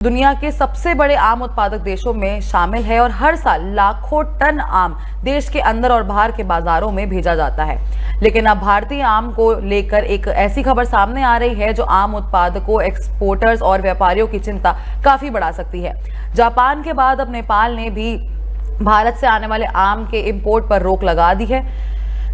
दुनिया के सबसे बड़े आम उत्पादक देशों में शामिल है और हर साल लाखों टन आम देश के अंदर और बाहर के बाजारों में भेजा जाता है। लेकिन अब भारतीय आम को लेकर एक ऐसी खबर सामने आ रही है जो आम उत्पादकों, एक्सपोर्टर्स और व्यापारियों की चिंता काफी बढ़ा सकती है। जापान के बाद अब नेपाल ने भी भारत से आने वाले आम के इंपोर्ट पर रोक लगा दी है।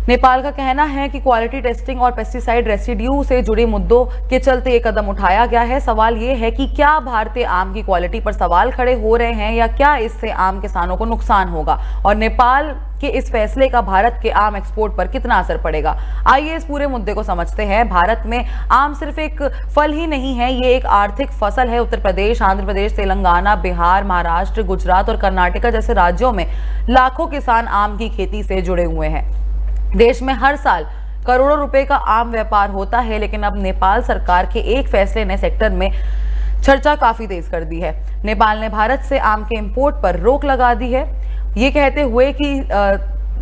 नेपाल का कहना है कि क्वालिटी टेस्टिंग और पेस्टिसाइड रेसिड्यू से जुड़े मुद्दों के चलते ये कदम उठाया गया है। सवाल ये है कि क्या भारतीय आम की क्वालिटी पर सवाल खड़े हो रहे हैं या क्या इससे आम किसानों को नुकसान होगा और नेपाल के इस फैसले का भारत के आम एक्सपोर्ट पर कितना असर पड़ेगा। आइए इस पूरे मुद्दे को समझते हैं। भारत में आम सिर्फ एक फल ही नहीं है, ये एक आर्थिक फसल है। उत्तर प्रदेश, आंध्र प्रदेश, तेलंगाना, बिहार, महाराष्ट्र, गुजरात और कर्नाटक जैसे राज्यों में लाखों किसान आम की खेती से जुड़े हुए हैं। देश में हर साल करोड़ों रुपए का आम व्यापार होता है, लेकिन अब नेपाल सरकार के एक फैसले ने सेक्टर में चर्चा काफी तेज कर दी है। नेपाल ने भारत से आम के इंपोर्ट पर रोक लगा दी है, ये कहते हुए कि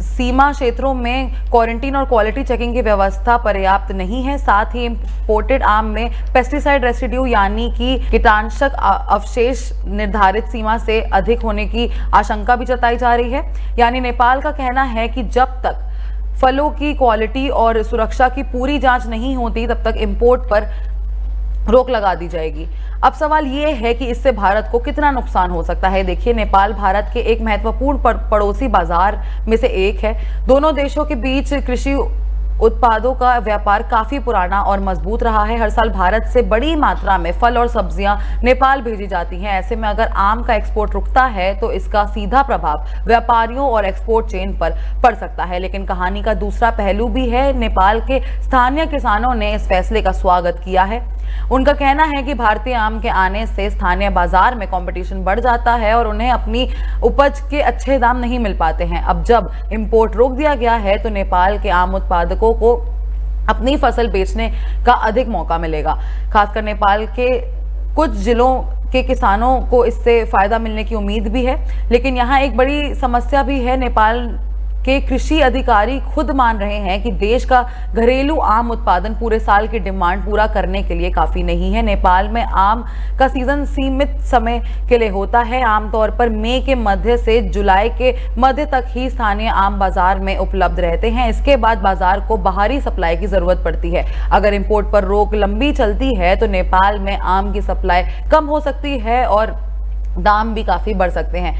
सीमा क्षेत्रों में क्वारंटीन और क्वालिटी चेकिंग की व्यवस्था पर्याप्त नहीं है। साथ ही इंपोर्टेड आम में पेस्टिसाइड रेसिड्यू यानी कि कीटनाशक अवशेष निर्धारित सीमा से अधिक होने की आशंका भी जताई जा रही है। यानी नेपाल का कहना है कि जब तक फलों की क्वालिटी और सुरक्षा की पूरी जांच नहीं होती तब तक इंपोर्ट पर रोक लगा दी जाएगी। अब सवाल ये है कि इससे भारत को कितना नुकसान हो सकता है। देखिए, नेपाल भारत के एक महत्वपूर्ण पड़ोसी बाजार में से एक है। दोनों देशों के बीच कृषि उत्पादों का व्यापार काफी पुराना और मजबूत रहा है। हर साल भारत से बड़ी मात्रा में फल और सब्जियां नेपाल भेजी जाती हैं। ऐसे में अगर आम का एक्सपोर्ट रुकता है तो इसका सीधा प्रभाव व्यापारियों और एक्सपोर्ट चेन पर पड़ सकता है। लेकिन कहानी का दूसरा पहलू भी है। नेपाल के स्थानीय किसानों ने इस फैसले का स्वागत किया है। उनका कहना है कि भारतीय आम के आने से स्थानीय बाजार में कंपटीशन बढ़ जाता है और उन्हें अपनी उपज के अच्छे दाम नहीं मिल पाते हैं। अब जब इंपोर्ट रोक दिया गया है तो नेपाल के आम उत्पादकों को अपनी फसल बेचने का अधिक मौका मिलेगा। खासकर नेपाल के कुछ जिलों के किसानों को इससे फायदा मिलने की उम्मीद भी है। लेकिन यहाँ एक बड़ी समस्या भी है। नेपाल के कृषि अधिकारी खुद मान रहे हैं कि देश का घरेलू आम उत्पादन पूरे साल की डिमांड पूरा करने के लिए काफी नहीं है। नेपाल में आम का सीजन सीमित समय के लिए होता है। आमतौर पर मई के मध्य से जुलाई के मध्य तक ही स्थानीय आम बाजार में उपलब्ध रहते हैं। इसके बाद बाजार को बाहरी सप्लाई की जरूरत पड़ती है। अगर इंपोर्ट पर रोक लंबी चलती है तो नेपाल में आम की सप्लाई कम हो सकती है और दाम भी काफी बढ़ सकते हैं।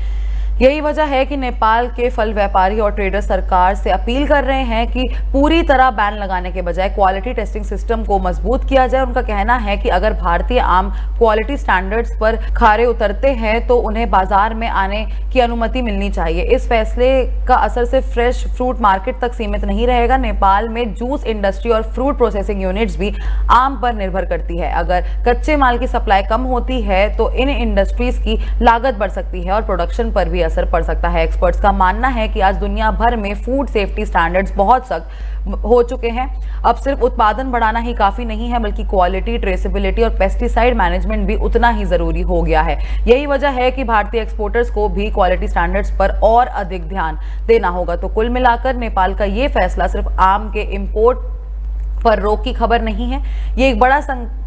यही वजह है कि नेपाल के फल व्यापारी और ट्रेडर सरकार से अपील कर रहे हैं कि पूरी तरह बैन लगाने के बजाय क्वालिटी टेस्टिंग सिस्टम को मजबूत किया जाए। उनका कहना है कि अगर भारतीय आम क्वालिटी स्टैंडर्ड्स पर खरे उतरते हैं तो उन्हें बाजार में आने की अनुमति मिलनी चाहिए। इस फैसले का असर सिर्फ फ्रेश फ्रूट मार्केट तक सीमित नहीं रहेगा। नेपाल में जूस इंडस्ट्री और फ्रूट प्रोसेसिंग यूनिट्स भी आम पर निर्भर करती है। अगर कच्चे माल की सप्लाई कम होती है तो इन इंडस्ट्रीज की लागत बढ़ सकती है और प्रोडक्शन पर भी असर पड़ सकता है। एक्सपर्ट्स का मानना है कि आज दुनिया भर में फूड सेफ्टी स्टैंडर्ड्स बहुत सख्त हो चुके हैं। अब सिर्फ उत्पादन बढ़ाना ही काफी नहीं है, बल्कि क्वालिटी, ट्रेसेबिलिटी और पेस्टिसाइड मैनेजमेंट भी उतना ही जरूरी हो गया है। यही वजह है कि भारतीय एक्सपोर्टर्स को भी क्वालिटी स्टैंडर्ड्स पर और अधिक ध्यान देना होगा। तो कुल मिलाकर नेपाल का ये फैसला सिर्फ आम के इंपोर्ट पर रोक की खबर नहीं है, ये एक बड़ा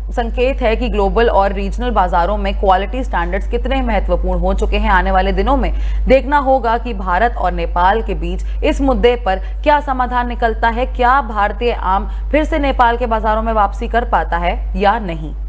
संकेत है कि ग्लोबल और रीजनल बाजारों में क्वालिटी स्टैंडर्ड्स कितने महत्वपूर्ण हो चुके हैं। आने वाले दिनों में देखना होगा कि भारत और नेपाल के बीच इस मुद्दे पर क्या समाधान निकलता है। क्या भारतीय आम फिर से नेपाल के बाजारों में वापसी कर पाता है या नहीं।